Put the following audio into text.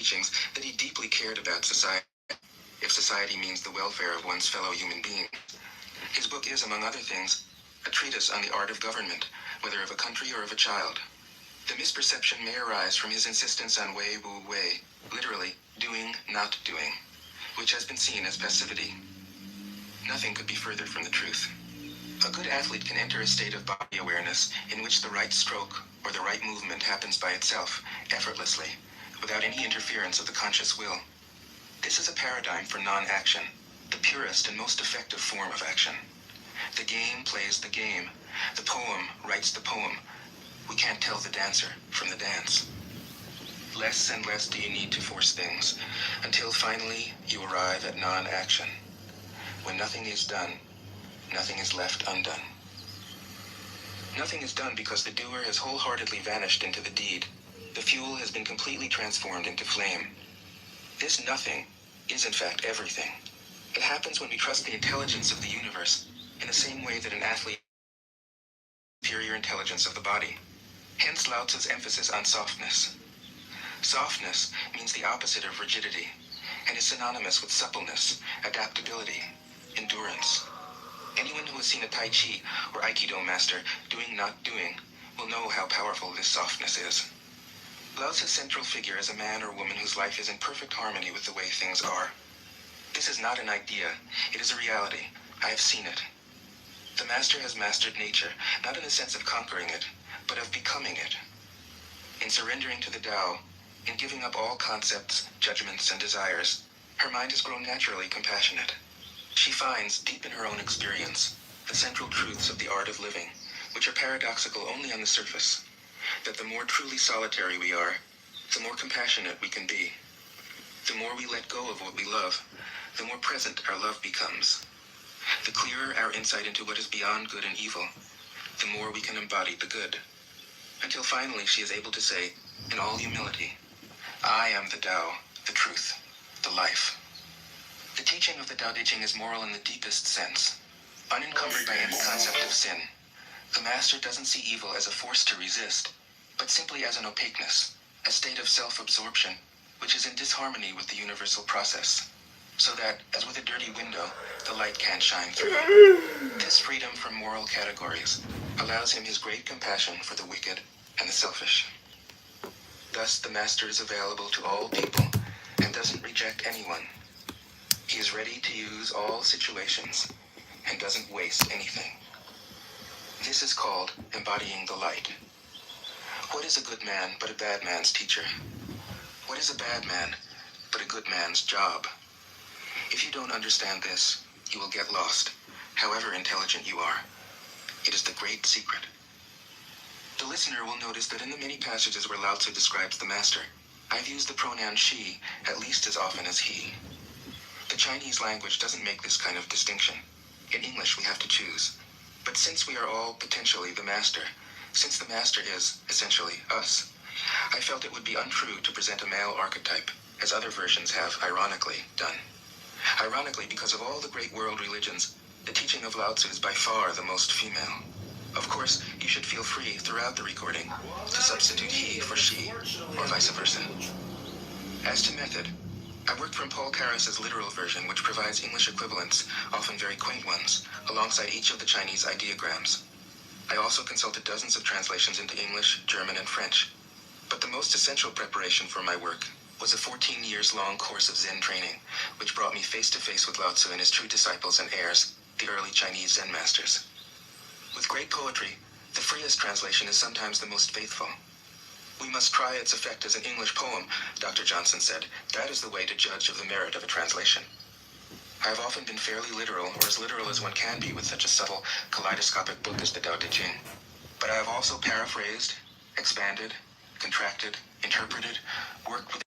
teachings that he deeply cared about society, if society means the welfare of one's fellow human being. His book is, among other things, a treatise on the art of government, whether of a country or of a child. The misperception may arise from his insistence on wei wu wei, literally, doing, not doing, which has been seen as passivity. Nothing could be further from the truth. A good athlete can enter a state of body awareness in which the right stroke or the right movement happens by itself, effortlessly, without any interference of the conscious will. This is a paradigm for non-action, the purest and most effective form of action. The game plays the game. The poem writes the poem. We can't tell the dancer from the dance. Less and less do you need to force things, until finally you arrive at non-action. When nothing is done, nothing is left undone. Nothing is done because the doer has wholeheartedly vanished into the deed. The fuel has been completely transformed into flame. This nothing is in fact everything. It happens when we trust the intelligence of the universe, in the same way that an athlete superior intelligence of the body. Hence Lao Tzu's emphasis on softness. Softness means the opposite of rigidity, and is synonymous with suppleness, adaptability, endurance. Anyone who has seen a Tai Chi or Aikido master doing not doing will know how powerful this softness is. Lao Tzu's central figure is a man or woman whose life is in perfect harmony with the way things are. This is not an idea, it is a reality. I have seen it. The master has mastered nature, not in the sense of conquering it, but of becoming it. In surrendering to the Tao, in giving up all concepts, judgments, and desires, her mind has grown naturally compassionate. She finds, deep in her own experience, the central truths of the art of living, which are paradoxical only on the surface, that the more truly solitary we are, the more compassionate we can be. The more we let go of what we love, the more present our love becomes. The clearer our insight into what is beyond good and evil, the more we can embody the good. Until finally she is able to say, in all humility, I am the Tao, the truth, the life. The teaching of the Tao Te Ching is moral in the deepest sense, unencumbered by any concept of sin. The master doesn't see evil as a force to resist, but simply as an opaqueness, a state of self-absorption, which is in disharmony with the universal process, so that, as with a dirty window, the light can't shine through. This freedom from moral categories allows him his great compassion for the wicked and the selfish. Thus, the master is available to all people and doesn't reject anyone. He is ready to use all situations and doesn't waste anything. This is called embodying the light. What is a good man but a bad man's teacher? What is a bad man but a good man's job? If you don't understand this, you will get lost, however intelligent you are. It is the great secret. The listener will notice that in the many passages where Lao Tzu describes the master, I've used the pronoun she at least as often as he. The Chinese language doesn't make this kind of distinction. In English, we have to choose. But since we are all potentially the master, since the master is, essentially, us, I felt it would be untrue to present a male archetype, as other versions have, ironically, done. Ironically, because of all the great world religions, the teaching of Lao Tzu is by far the most female. Of course, you should feel free throughout the recording to substitute he for she, or vice versa. As to method, I worked from Paul Carus's literal version, which provides English equivalents, often very quaint ones, alongside each of the Chinese ideograms. I also consulted dozens of translations into English, German, and French. But the most essential preparation for my work was a 14 years long course of Zen training, which brought me face to face with Lao Tzu and his true disciples and heirs, the early Chinese Zen masters. With great poetry, the freest translation is sometimes the most faithful. We must try its effect as an English poem, Dr. Johnson said. That is the way to judge of the merit of a translation. I have often been fairly literal, or as literal as one can be with such a subtle, kaleidoscopic book as the Tao Te Ching. But I have also paraphrased, expanded, contracted, interpreted, worked with